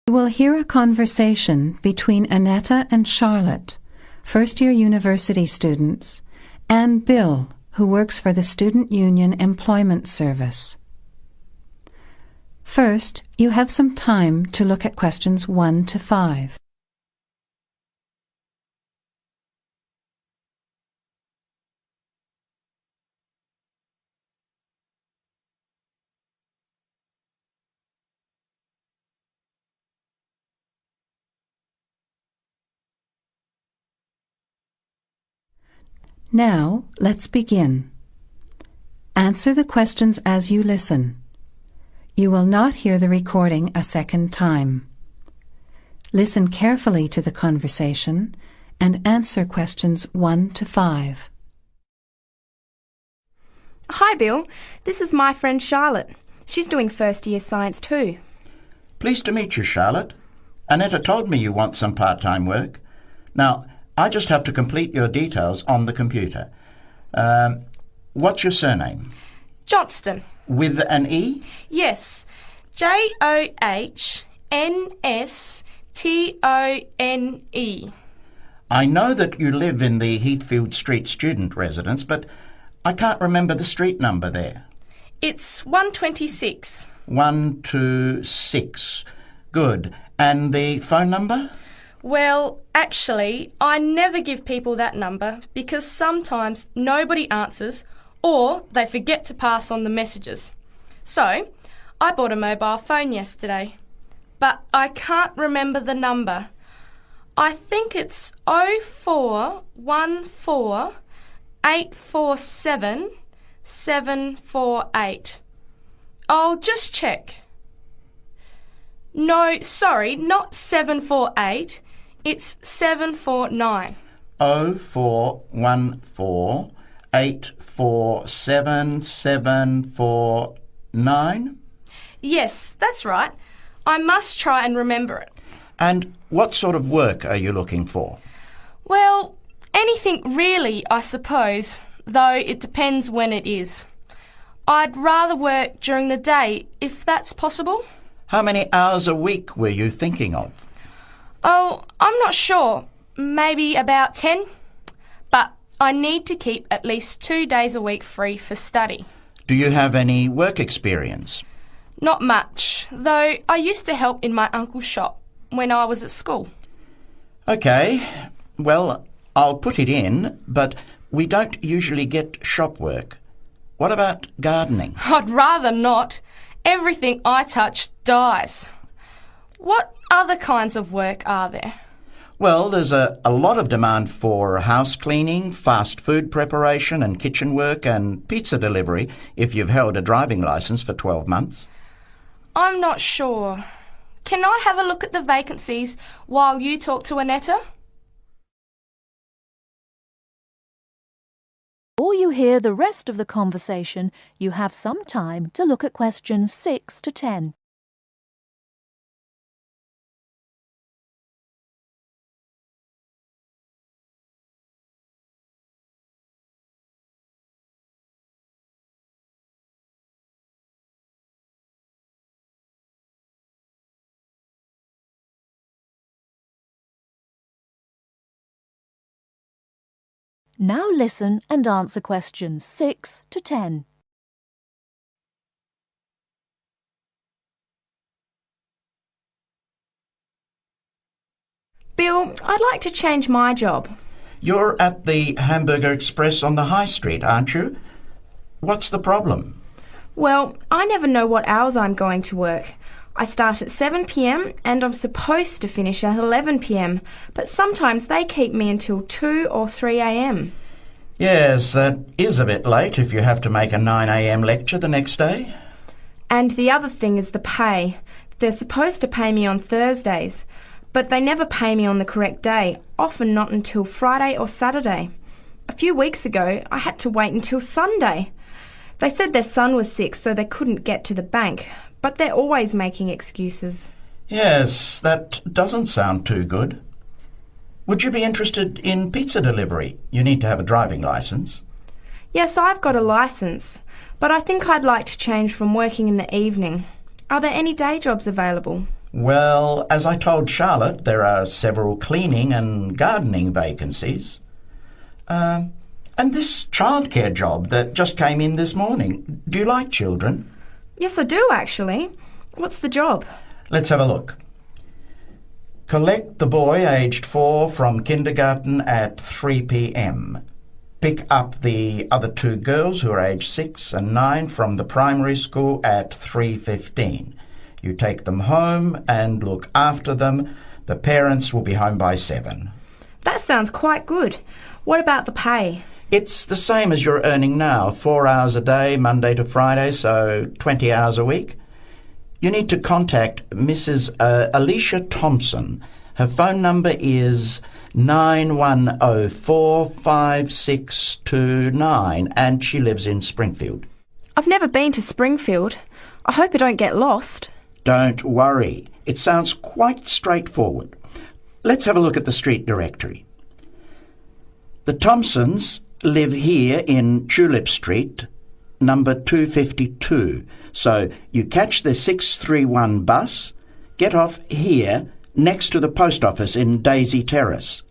You will hear a conversation between Annetta and Charlotte, first-year university students, and Bill, who works for the Student Union Employment Service. First, you have some time to look at questions 1 to 5. Now, let's begin. Answer the questions as you listen. You will not hear the recording a second time. Listen carefully to the conversation and answer questions 1 to 5. Hi Bill, this is my friend Charlotte. She's doing first year science too. Pleased to meet you, Charlotte. Annetta told me you want some part-time work. Now, I just have to complete your details on the computer. What's your surname? Johnston. With an E? Yes, JohnstonE. I know that you live in the Heathfield Street student residence, but I can't remember the street number there. It's 126. 126. Good. And the phone number? Well, actually, I never give people that number because sometimes nobody answers or they forget to pass on the messages. So, I bought a mobile phone yesterday, but I can't remember the number. I think it's 0414 847 748. I'll just check. No, sorry, not 748. It's 749. 0414 847 749? Yes, that's right. I must try and remember it. And what sort of work are you looking for? Well, anything really, I suppose, though it depends when it is. I'd rather work during the day, if that's possible. How many hours a week were you thinking of? Oh, I'm not sure. Maybe about 10. But I need to keep at least 2 days a week free for study. Do you have any work experience? Not much, though I used to help in my uncle's shop when I was at school. OK. Well, I'll put it in, but we don't usually get shop work. What about gardening? I'd rather not. Everything I touch dies. What other kinds of work are there? Well, there's a lot of demand for house cleaning, fast food preparation and kitchen work and pizza delivery if you've held a driving licence for 12 months. I'm not sure. Can I have a look at the vacancies while you talk to Annetta? Before you hear the rest of the conversation, you have some time to look at questions 6 to 10. Now listen and answer questions 6 to 10. Bill, I'd like to change my job. You're at the Hamburger Express on the High Street, aren't you? What's the problem? Well, I never know what hours I'm going to work. I start at 7 p.m. and I'm supposed to finish at 11 p.m, but sometimes they keep me until 2 or 3 a.m. Yes, that is a bit late if you have to make a 9 a.m. lecture the next day. And the other thing is the pay. They're supposed to pay me on Thursdays, but they never pay me on the correct day, often not until Friday or Saturday. A few weeks ago, I had to wait until Sunday. They said their son was sick, so they couldn't get to the bank, but they're always making excuses. Yes, that doesn't sound too good. Would you be interested in pizza delivery? You need to have a driving licence. Yes, I've got a licence, but I think I'd like to change from working in the evening. Are there any day jobs available? Well, as I told Charlotte, there are several cleaning and gardening vacancies. And this childcare job that just came in this morning. Do you like children? Yes, I do, actually. What's the job? Let's have a look. Collect the boy aged 4 from kindergarten at 3 p.m. Pick up the other 2 girls who are aged 6 and 9 from the primary school at 3:15. You take them home and look after them. The parents will be home by 7. That sounds quite good. What about the pay? It's the same as you're earning now, 4 hours a day, Monday to Friday, so 20 hours a week. You need to contact Mrs. Alicia Thompson. Her phone number is 91045629 and she lives in Springfield. I've never been to Springfield. I hope I don't get lost. Don't worry. It sounds quite straightforward. Let's have a look at the street directory. The Thompsons live here in Tulip Street, number 252. So you catch the 631 bus, get off here next to the post office in Daisy Terrace.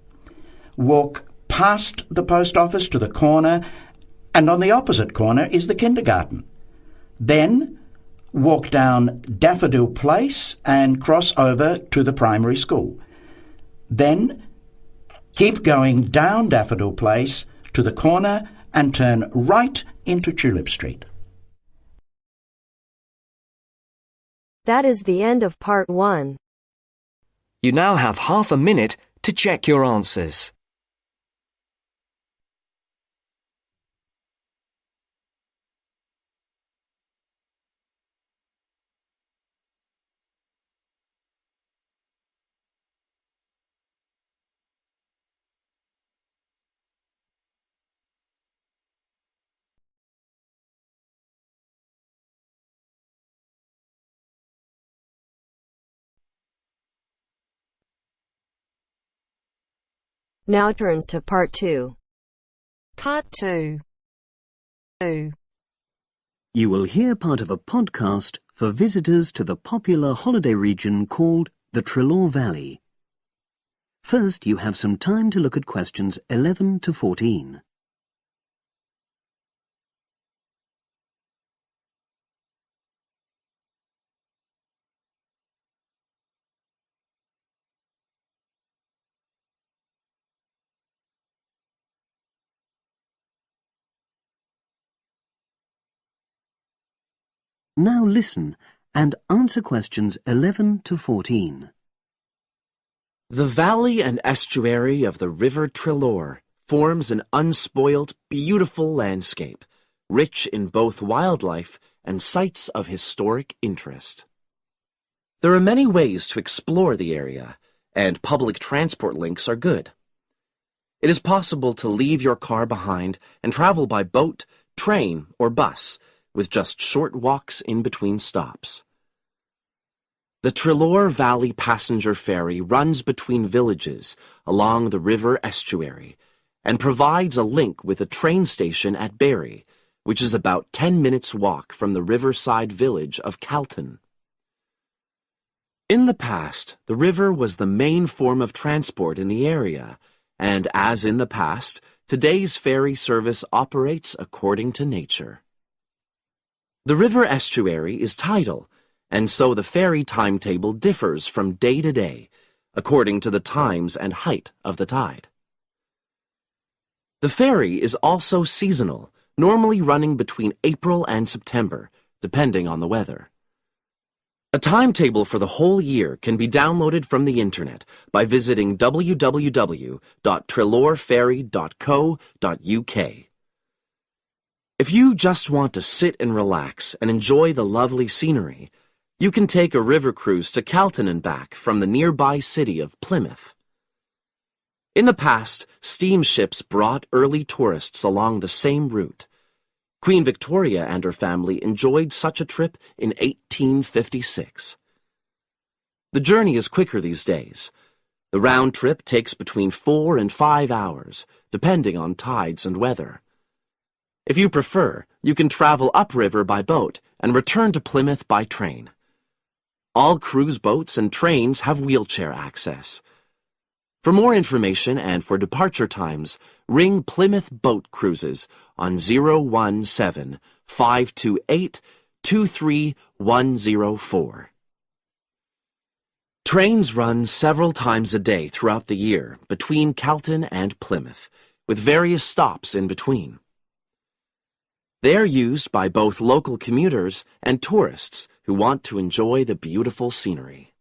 Walk past the post office to the corner, and on the opposite corner is the kindergarten. Then walk down Daffodil Place and cross over to the primary school. Then keep going down Daffodil Place to the corner and turn right into Tulip Street. That is the end of part 1. You now have half a minute to check your answers. Now turns to part 2. Part 2. You will hear part of a podcast for visitors to the popular holiday region called the Treloar Valley. First, you have some time to look at questions 11 to 14. Now listen and answer questions 11 to 14. The valley and estuary of the river Treloar forms an unspoilt, beautiful landscape, rich in both wildlife and sites of historic interest. There are many ways to explore the area, and public transport links are good. It is possible to leave your car behind and travel by boat, train, or bus, with just short walks in between stops. The Treloar Valley passenger ferry runs between villages along the river estuary and provides a link with a train station at Barry, which is about 10 minutes' walk from the riverside village of Calton. In the past, the river was the main form of transport in the area, and as in the past, today's ferry service operates according to nature. The river estuary is tidal, and so the ferry timetable differs from day to day, according to the times and height of the tide. The ferry is also seasonal, normally running between April and September, depending on the weather. A timetable for the whole year can be downloaded from the internet by visiting www.treloarferry.co.uk. If you just want to sit and relax and enjoy the lovely scenery, you can take a river cruise to Calton and back from the nearby city of Plymouth. In the past, steamships brought early tourists along the same route. Queen Victoria and her family enjoyed such a trip in 1856. The journey is quicker these days. The round trip takes between 4 and 5 hours, depending on tides and weather. If you prefer, you can travel upriver by boat and return to Plymouth by train. All cruise boats and trains have wheelchair access. For more information and for departure times, ring Plymouth Boat Cruises on 017-528-23104. Trains run several times a day throughout the year between Calton and Plymouth, with various stops in between. They are used by both local commuters and tourists who want to enjoy the beautiful scenery.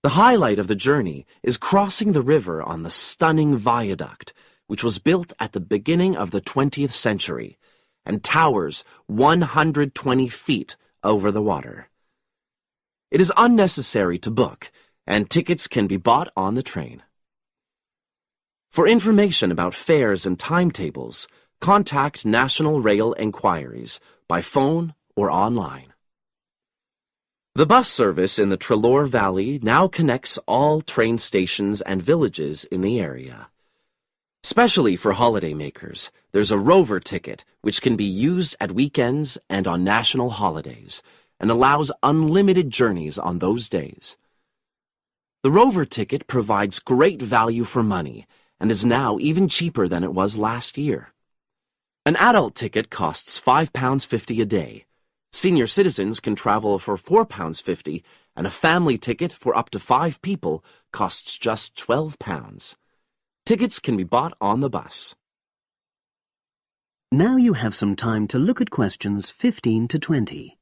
The highlight of the journey is crossing the river on the stunning viaduct, which was built at the beginning of the 20th century and towers 120 feet over the water. It is unnecessary to book, and tickets can be bought on the train. For information about fares and timetables, contact National Rail Enquiries by phone or online. The bus service in the Treloar Valley now connects all train stations and villages in the area. Especially for holidaymakers, there's a Rover ticket which can be used at weekends and on national holidays and allows unlimited journeys on those days. The Rover ticket provides great value for money and is now even cheaper than it was last year. An adult ticket costs £5.50 a day. Senior citizens can travel for £4.50, and a family ticket for up to 5 people costs just £12. Tickets can be bought on the bus. Now you have some time to look at questions 15 to 20.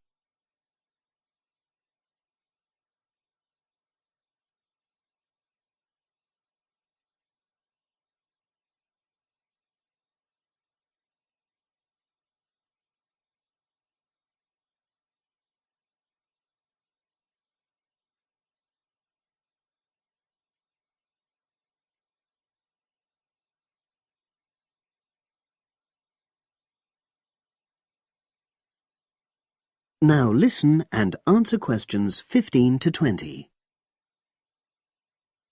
Now listen and answer questions 15 to 20.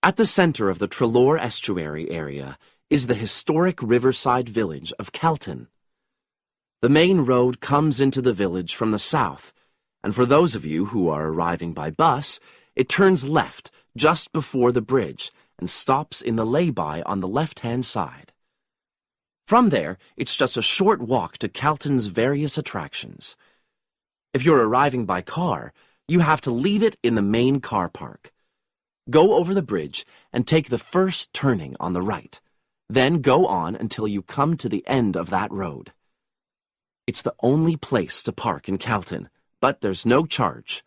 At the center of the Treloar estuary area is the historic riverside village of Calton. The main road comes into the village from the south, and for those of you who are arriving by bus, it turns left just before the bridge and stops in the lay-by on the left-hand side. From there, it's just a short walk to Calton's various attractions. If you're arriving by car, you have to leave it in the main car park. Go over the bridge and take the first turning on the right. Then go on until you come to the end of that road. It's the only place to park in Calton, but there's no charge.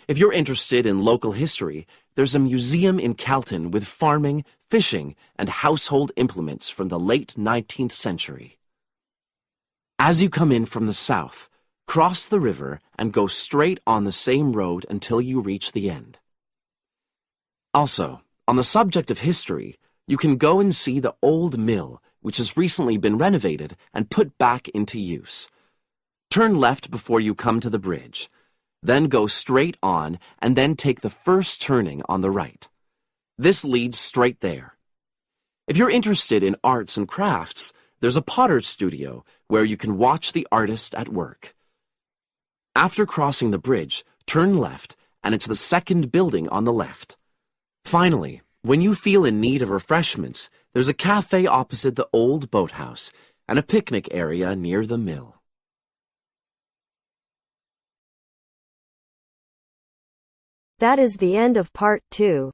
If you're interested in local history, there's a museum in Calton with farming, fishing, and household implements from the late 19th century. As you come in from the south, cross the river and go straight on the same road until you reach the end. Also, on the subject of history, you can go and see the old mill, which has recently been renovated and put back into use. Turn left before you come to the bridge. Then go straight on and then take the first turning on the right. This leads straight there. If you're interested in arts and crafts, there's a potter's studio where you can watch the artist at work. After crossing the bridge, turn left, and it's the second building on the left. Finally, when you feel in need of refreshments, there's a cafe opposite the old boathouse and a picnic area near the mill. That is the end of part 2.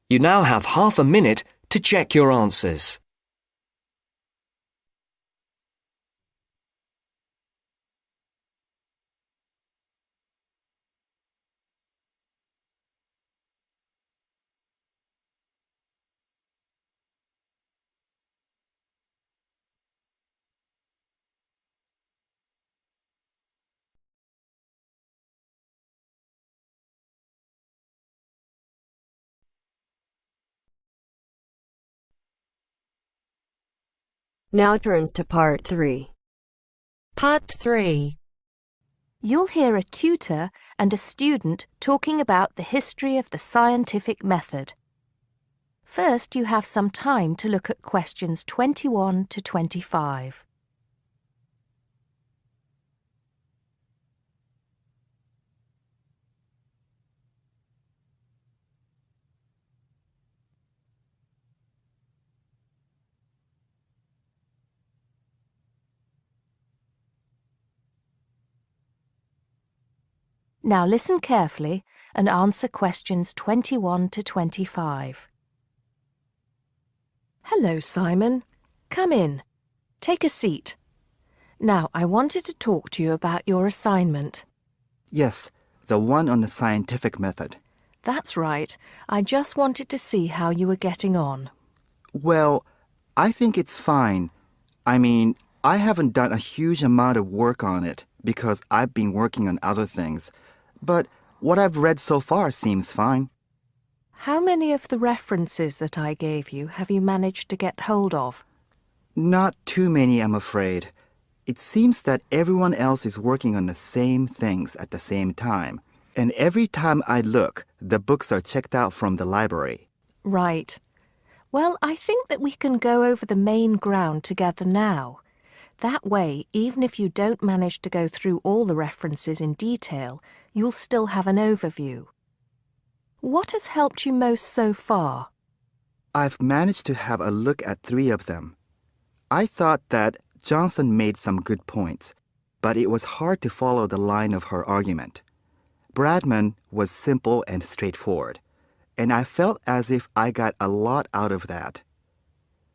You now have half a minute to check your answers. Now turns to part 3. Part 3. You'll hear a tutor and a student talking about the history of the scientific method. First, you have some time to look at questions 21 to 25. Now listen carefully and answer questions 21 to 25. Hello, Simon. Come in. Take a seat. Now, I wanted to talk to you about your assignment. Yes, the one on the scientific method. That's right. I just wanted to see how you were getting on. Well, I think it's fine. I mean, I haven't done a huge amount of work on it because I've been working on other things. But what I've read so far seems fine. How many of the references that I gave you have you managed to get hold of? Not too many, I'm afraid. It seems that everyone else is working on the same things at the same time. And every time I look, the books are checked out from the library. Right. Well, I think that we can go over the main ground together now. That way, even if you don't manage to go through all the references in detail, you'll still have an overview. What has helped you most so far? I've managed to have a look at 3 of them. I thought that Johnson made some good points, but it was hard to follow the line of her argument. Bradman was simple and straightforward, and I felt as if I got a lot out of that.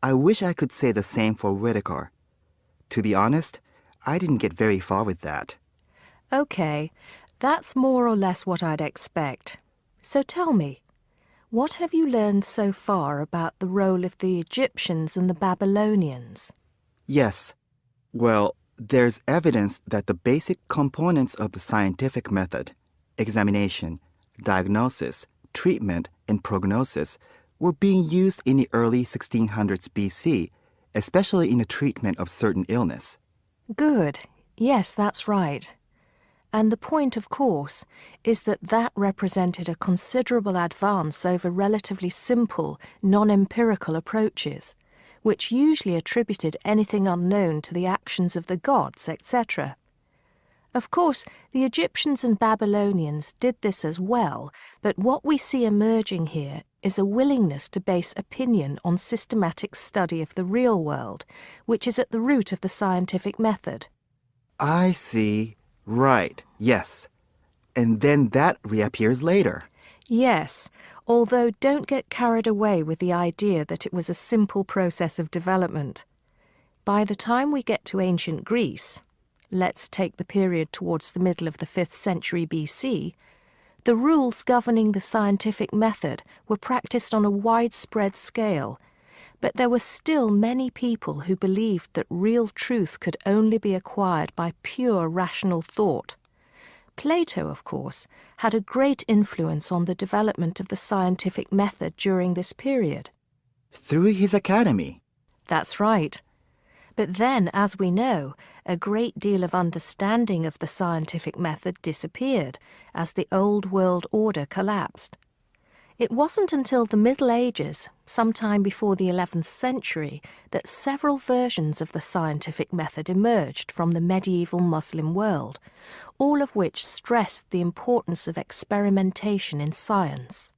I wish I could say the same for Whittaker. To be honest, I didn't get very far with that. Okay, that's more or less what I'd expect. So tell me, what have you learned so far about the role of the Egyptians and the Babylonians? Yes. Well, there's evidence that the basic components of the scientific method, examination, diagnosis, treatment, and prognosis, were being used in the early 1600s BC, especially in the treatment of certain illness. Good. Yes, that's right. And the point, of course, is that that represented a considerable advance over relatively simple, non-empirical approaches, which usually attributed anything unknown to the actions of the gods, etc. Of course, the Egyptians and Babylonians did this as well, but what we see emerging here is a willingness to base opinion on systematic study of the real world, which is at the root of the scientific method. I see. Right, yes. And then that reappears later. Yes, although don't get carried away with the idea that it was a simple process of development. By the time we get to ancient Greece, let's take the period towards the middle of the 5th century BC, the rules governing the scientific method were practiced on a widespread scale, but there were still many people who believed that real truth could only be acquired by pure rational thought. Plato, of course, had a great influence on the development of the scientific method during this period. Through his academy. That's right. But then, as we know, a great deal of understanding of the scientific method disappeared as the old world order collapsed. It wasn't until the Middle Ages, sometime before the 11th century, that several versions of the scientific method emerged from the medieval Muslim world, all of which stressed the importance of experimentation in science.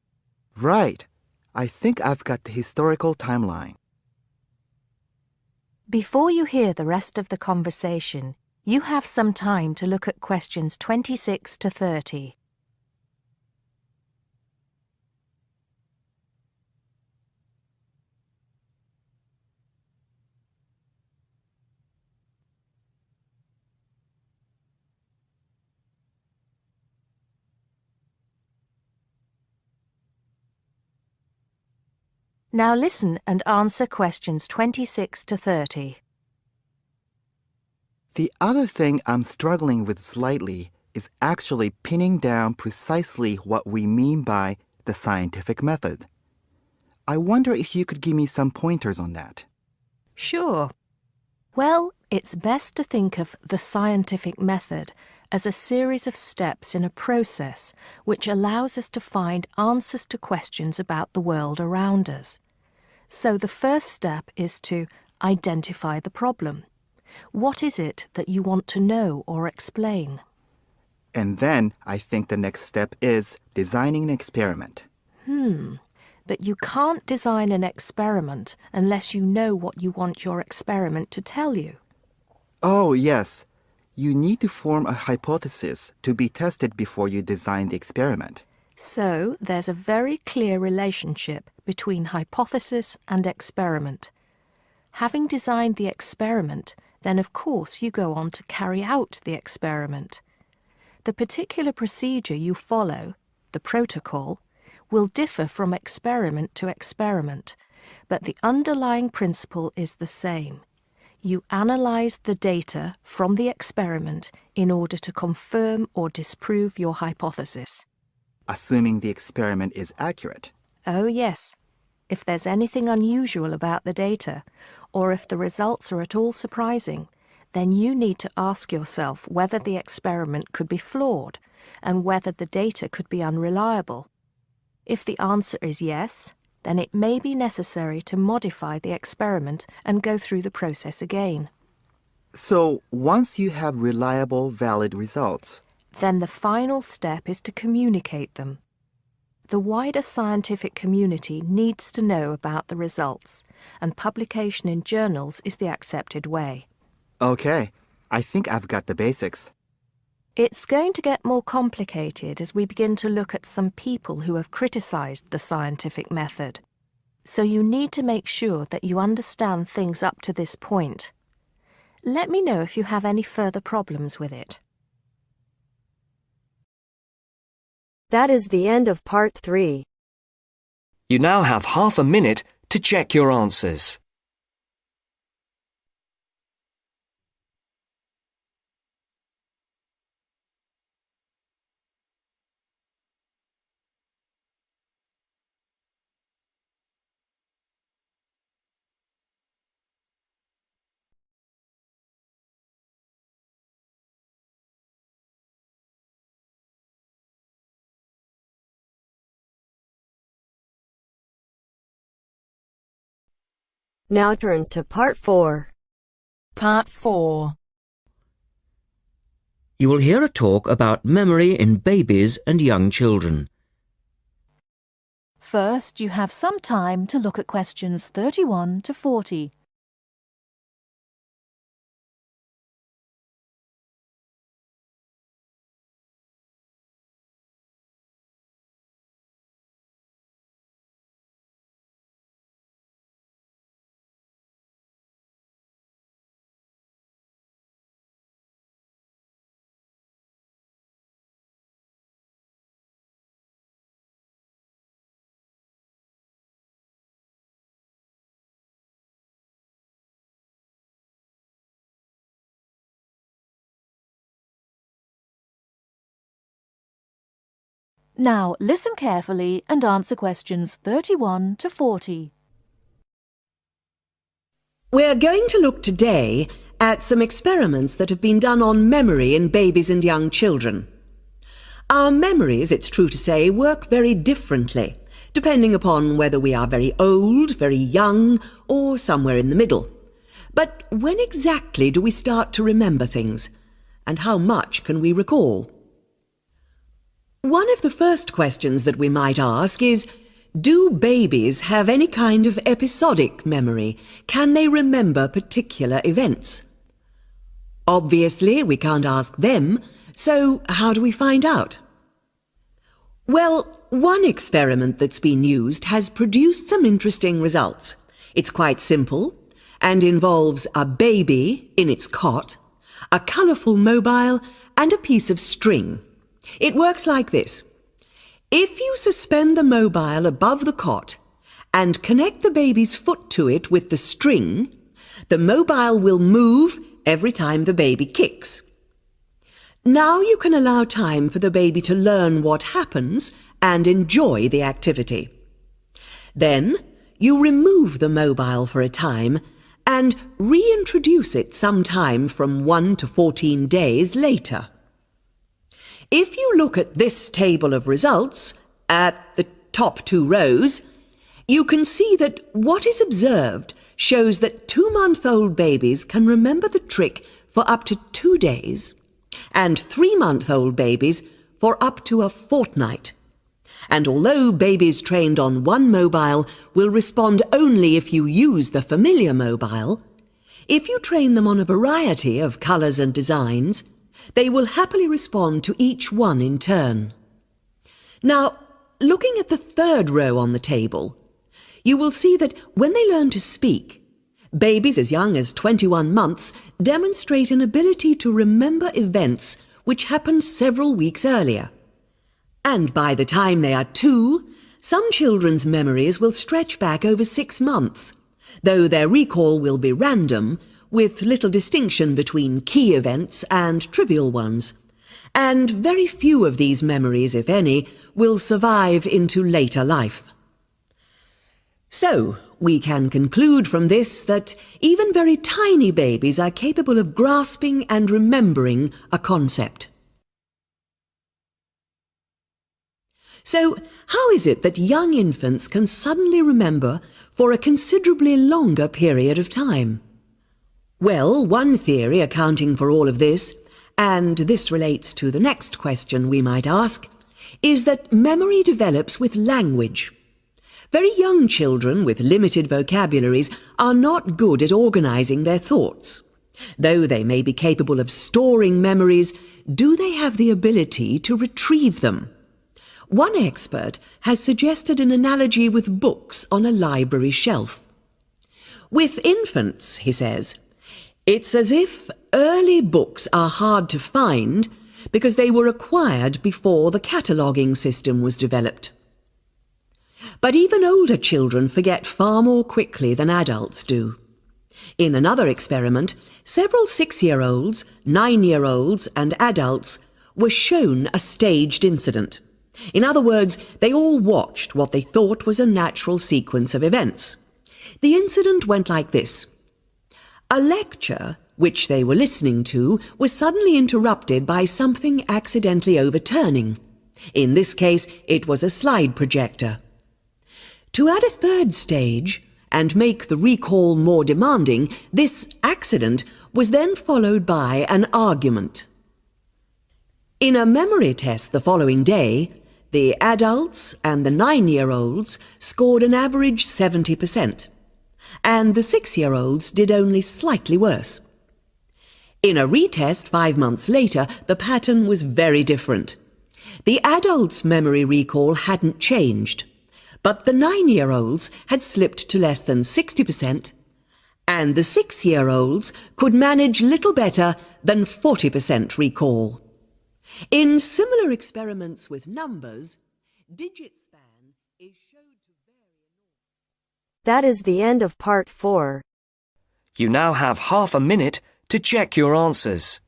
Right. I think I've got the historical timeline. Before you hear the rest of the conversation, you have some time to look at questions 26 to 30. Now listen and answer questions 26 to 30. The other thing I'm struggling with slightly is actually pinning down precisely what we mean by the scientific method. I wonder if you could give me some pointers on that. Sure. Well, it's best to think of the scientific method as a series of steps in a process which allows us to find answers to questions about the world around us. So the first step is to identify the problem. What is it that you want to know or explain? And then I think the next step is designing an experiment. But you can't design an experiment unless you know what you want your experiment to tell you. Oh, yes. You need to form a hypothesis to be tested before you design the experiment. So there's a very clear relationship between hypothesis and experiment. Having designed the experiment, then of course you go on to carry out the experiment. The particular procedure you follow, the protocol, will differ from experiment to experiment, but the underlying principle is the same. You analyse the data from the experiment in order to confirm or disprove your hypothesis. Assuming the experiment is accurate. Oh yes, if there's anything unusual about the data, or if the results are at all surprising, then you need to ask yourself whether the experiment could be flawed and whether the data could be unreliable. If the answer is yes, then it may be necessary to modify the experiment and go through the process again. So, once you have reliable, valid results, then the final step is to communicate them. The wider scientific community needs to know about the results, and publication in journals is the accepted way. Okay, I think I've got the basics. It's going to get more complicated as we begin to look at some people who have criticised the scientific method. So you need to make sure that you understand things up to this point. Let me know if you have any further problems with it. That is the end of part 3. You now have half a minute to check your answers. Now turns to part 4. Part 4. You will hear a talk about memory in babies and young children. First, you have some time to look at questions 31 to 40. Now listen carefully and answer questions 31 to 40. We're going to look today at some experiments that have been done on memory in babies and young children. Our memories, it's true to say, work very differently, depending upon whether we are very old, very young, or somewhere in the middle. But when exactly do we start to remember things? And how much can we recall? One of the first questions that we might ask is, do babies have any kind of episodic memory? Can they remember particular events? Obviously, we can't ask them, so how do we find out? Well, one experiment that's been used has produced some interesting results. It's quite simple and involves a baby in its cot, a colourful mobile, and a piece of string. It works like this. If you suspend the mobile above the cot and connect the baby's foot to it with the string, the mobile will move every time the baby kicks. Now you can allow time for the baby to learn what happens and enjoy the activity. Then you remove the mobile for a time and reintroduce it sometime from 1 to 14 days later. If you look at this table of results, at the top 2 rows, you can see that what is observed shows that 2-month-old babies can remember the trick for up to 2 days, and 3-month-old babies for up to a fortnight. And although babies trained on one mobile will respond only if you use the familiar mobile, If you train them on a variety of colours and designs, they will happily respond to each one in turn. Now, looking at the third row on the table, you will see that when they learn to speak, babies as young as 21 months demonstrate an ability to remember events which happened several weeks earlier. And by the time they are 2, some children's memories will stretch back over 6 months, though their recall will be random, with little distinction between key events and trivial ones. And very few of these memories, if any, will survive into later life. So, we can conclude from this that even very tiny babies are capable of grasping and remembering a concept. So, how is it that young infants can suddenly remember for a considerably longer period of time? Well, one theory accounting for all of this, and this relates to the next question we might ask, is that memory develops with language. Very young children with limited vocabularies are not good at organising their thoughts. Though they may be capable of storing memories, do they have the ability to retrieve them? One expert has suggested an analogy with books on a library shelf. With infants, he says, it's as if early books are hard to find because they were acquired before the cataloguing system was developed. But even older children forget far more quickly than adults do. In another experiment, several 6-year-olds, 9-year-olds and adults were shown a staged incident. In other words, they all watched what they thought was a natural sequence of events. The incident went like this. A lecture, which they were listening to, was suddenly interrupted by something accidentally overturning. In this case, it was a slide projector. To add a third stage, and make the recall more demanding, this accident was then followed by an argument. In a memory test the following day, the adults and the 9-year-olds scored an average 70%, and the 6-year-olds did only slightly worse. In a retest 5 months later, the pattern was very different. The adults' memory recall hadn't changed, but the 9-year-olds had slipped to less than 60%, and the 6-year-olds could manage little better than 40% recall. In similar experiments with numbers, digit span is shown to vary. That is the end of part 4. You now have half a minute to check your answers.